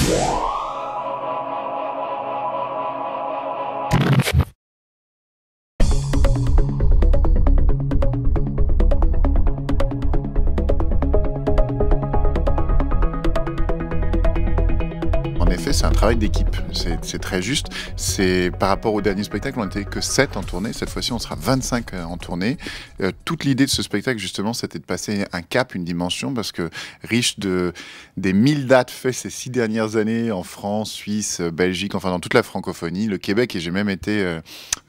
En effet, c'est un travail d'équipe, c'est très juste. C'est par rapport au dernier spectacle, on n'était que 7 en tournée. Cette fois-ci, on sera 25 en tournée. Toute l'idée de ce spectacle, justement, c'était de passer un cap, une dimension, parce que riche des 1000 dates faites ces 6 dernières années en France, Suisse, Belgique, enfin dans toute la francophonie, le Québec, et j'ai même été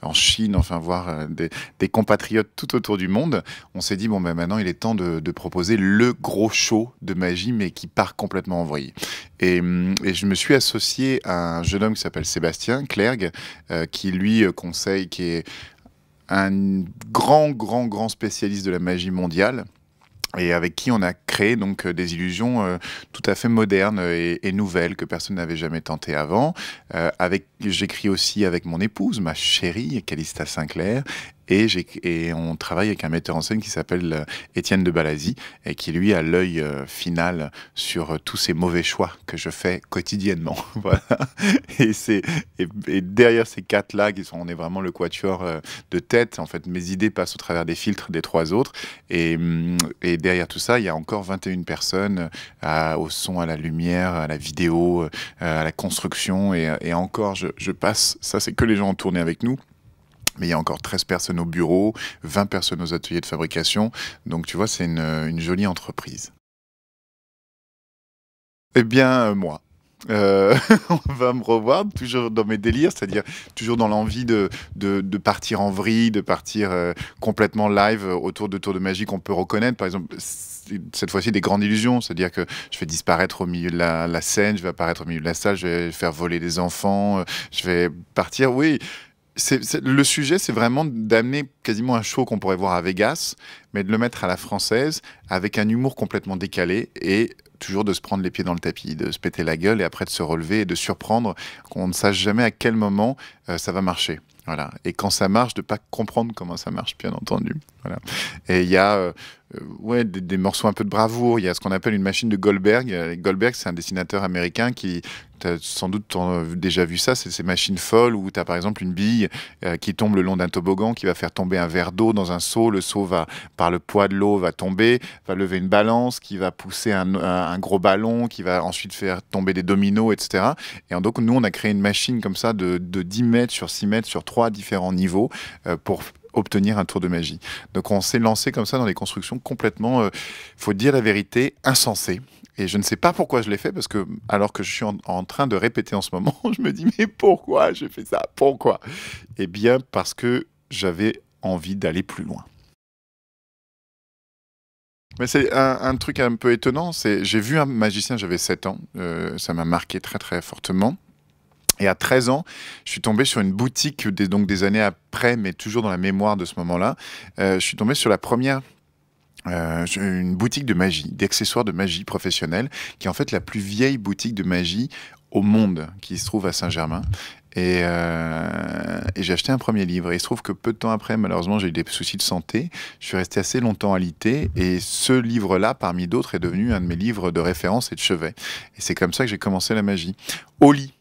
en Chine, enfin voir des compatriotes tout autour du monde. On s'est dit, bon, ben maintenant, il est temps de proposer le gros show de magie, mais qui part complètement en vrille. Et je me suis associé à un jeune homme qui s'appelle Sébastien Clergue, qui lui conseille, qui est un grand spécialiste de la magie mondiale, et avec qui on a créé donc des illusions tout à fait modernes et nouvelles que personne n'avait jamais tentées avant. J'écris aussi avec mon épouse, ma chérie, Calista Sinclair, et on travaille avec un metteur en scène qui s'appelle Étienne de Balazy, et qui lui a l'œil final sur tous ces mauvais choix que je fais quotidiennement. Voilà. Et derrière ces 4-là, on est vraiment le quatuor de tête. En fait, mes idées passent au travers des filtres des 3 autres. Et derrière tout ça, il y a encore 21 personnes au son, à la lumière, à la vidéo, à la construction. Et encore, je passe, ça c'est que les gens en tournée avec nous. Mais il y a encore 13 personnes au bureau, 20 personnes aux ateliers de fabrication. Donc tu vois, c'est une jolie entreprise. Eh bien, moi. On va me revoir toujours dans mes délires, c'est-à-dire toujours dans l'envie de partir en vrille, de partir complètement live autour de tours de magie qu'on peut reconnaître. Par exemple, cette fois-ci des grandes illusions, c'est-à-dire que je vais disparaître au milieu de la scène, je vais apparaître au milieu de la salle, je vais faire voler des enfants, je vais partir, oui. Le sujet, c'est vraiment d'amener quasiment un show qu'on pourrait voir à Vegas, mais de le mettre à la française, avec un humour complètement décalé, et toujours de se prendre les pieds dans le tapis, de se péter la gueule, et après de se relever et de surprendre, qu'on ne sache jamais à quel moment ça va marcher. Voilà. Et quand ça marche, de ne pas comprendre comment ça marche, bien entendu. Voilà. Et il y a ouais, des morceaux un peu de bravoure. Il y a ce qu'on appelle une machine de Goldberg. Goldberg, c'est un dessinateur américain qui, tu as sans doute déjà vu ça, c'est ces machines folles où tu as par exemple une bille qui tombe le long d'un toboggan, qui va faire tomber un verre d'eau dans un seau. Le seau, par le poids de l'eau, va tomber, va lever une balance, qui va pousser un gros ballon, qui va ensuite faire tomber des dominos, etc. Et donc, nous, on a créé une machine comme ça de 10 mètres sur 6 mètres sur 3 différents niveaux pour obtenir un tour de magie. Donc on s'est lancé comme ça dans des constructions complètement, faut dire la vérité, insensées. Et je ne sais pas pourquoi je l'ai fait, parce que alors que je suis en train de répéter en ce moment, je me dis mais pourquoi j'ai fait ça? Pourquoi? Eh bien parce que j'avais envie d'aller plus loin. Mais c'est un truc un peu étonnant, j'ai vu un magicien, j'avais 7 ans, ça m'a marqué très très fortement. Et à 13 ans, je suis tombé sur une boutique, donc des années après, mais toujours dans la mémoire de ce moment-là. Je suis tombé sur la première, une boutique de magie, d'accessoires de magie professionnelle, qui est en fait la plus vieille boutique de magie au monde, qui se trouve à Saint-Germain. Et j'ai acheté un premier livre. Et il se trouve que peu de temps après, malheureusement, j'ai eu des soucis de santé. Je suis resté assez longtemps alité. Et ce livre-là, parmi d'autres, est devenu un de mes livres de référence et de chevet. Et c'est comme ça que j'ai commencé la magie. Au lit.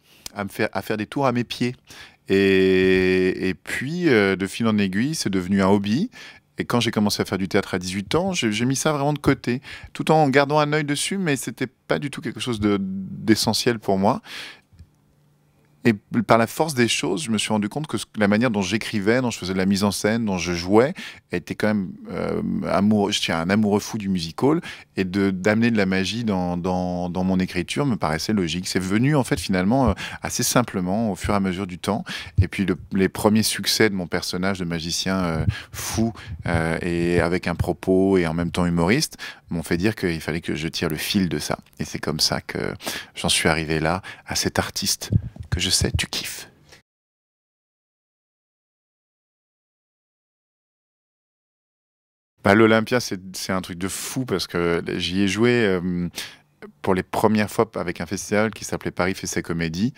À faire des tours à mes pieds. Et puis, de fil en aiguille, c'est devenu un hobby. Et quand j'ai commencé à faire du théâtre à 18 ans, j'ai mis ça vraiment de côté, tout en gardant un œil dessus, mais c'était pas du tout quelque chose d'essentiel pour moi. Et par la force des choses, je me suis rendu compte que la manière dont j'écrivais, dont je faisais de la mise en scène, dont je jouais, était quand même amoureux. Je tiens un amoureux fou du musical, et d'amener de la magie dans mon écriture me paraissait logique. C'est venu en fait finalement assez simplement au fur et à mesure du temps. Et puis les premiers succès de mon personnage de magicien fou et avec un propos et en même temps humoriste m'ont fait dire qu'il fallait que je tire le fil de ça. Et c'est comme ça que j'en suis arrivé là, à cet artiste que je sais, tu kiffes. Bah, l'Olympia, c'est un truc de fou parce que j'y ai joué pour les premières fois avec un festival qui s'appelait Paris Fessé Comédie.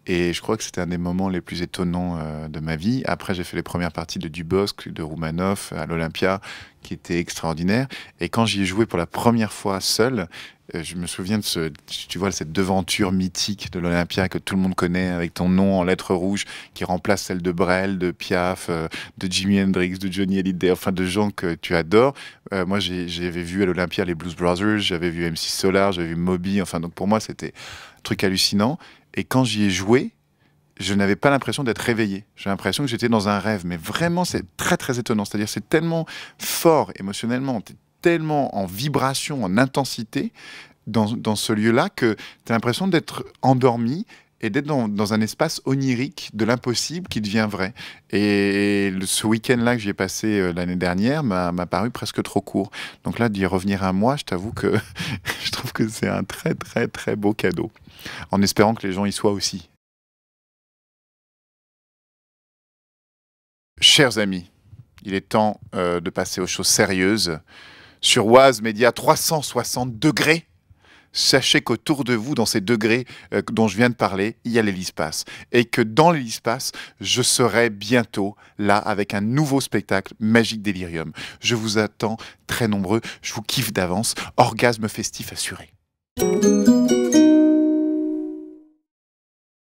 Et je crois que c'était un des moments les plus étonnants de ma vie. Après, j'ai fait les premières parties de Dubosc, de Roumanoff à l'Olympia, qui étaient extraordinaires. Et quand j'y ai joué pour la première fois seul, je me souviens de tu vois, cette devanture mythique de l'Olympia que tout le monde connaît, avec ton nom en lettres rouges, qui remplace celle de Brel, de Piaf, de Jimi Hendrix, de Johnny Hallyday, enfin de gens que tu adores. Moi, j'avais vu à l'Olympia les Blues Brothers, j'avais vu MC Solar, j'avais vu Moby. Enfin, donc pour moi, c'était un truc hallucinant. Et quand j'y ai joué, je n'avais pas l'impression d'être réveillé. J'ai l'impression que j'étais dans un rêve. Mais vraiment, c'est très, très étonnant. C'est-à-dire, c'est tellement fort émotionnellement, t'es tellement en vibration, en intensité dans ce lieu-là que tu as l'impression d'être endormi et d'être dans un espace onirique de l'impossible qui devient vrai. Et ce week-end-là que j'ai passé l'année dernière m'a paru presque trop court. Donc là, d'y revenir un mois, je t'avoue que je trouve que c'est un très, très, très beau cadeau. En espérant que les gens y soient aussi. Chers amis, il est temps de passer aux choses sérieuses. Sur Oise Média 360 degrés, sachez qu'autour de vous, dans ces degrés dont je viens de parler, il y a l'Hélispace. Et que dans l'Hélispace, je serai bientôt là avec un nouveau spectacle, Magique Délirium. Je vous attends très nombreux, je vous kiffe d'avance, orgasme festif assuré.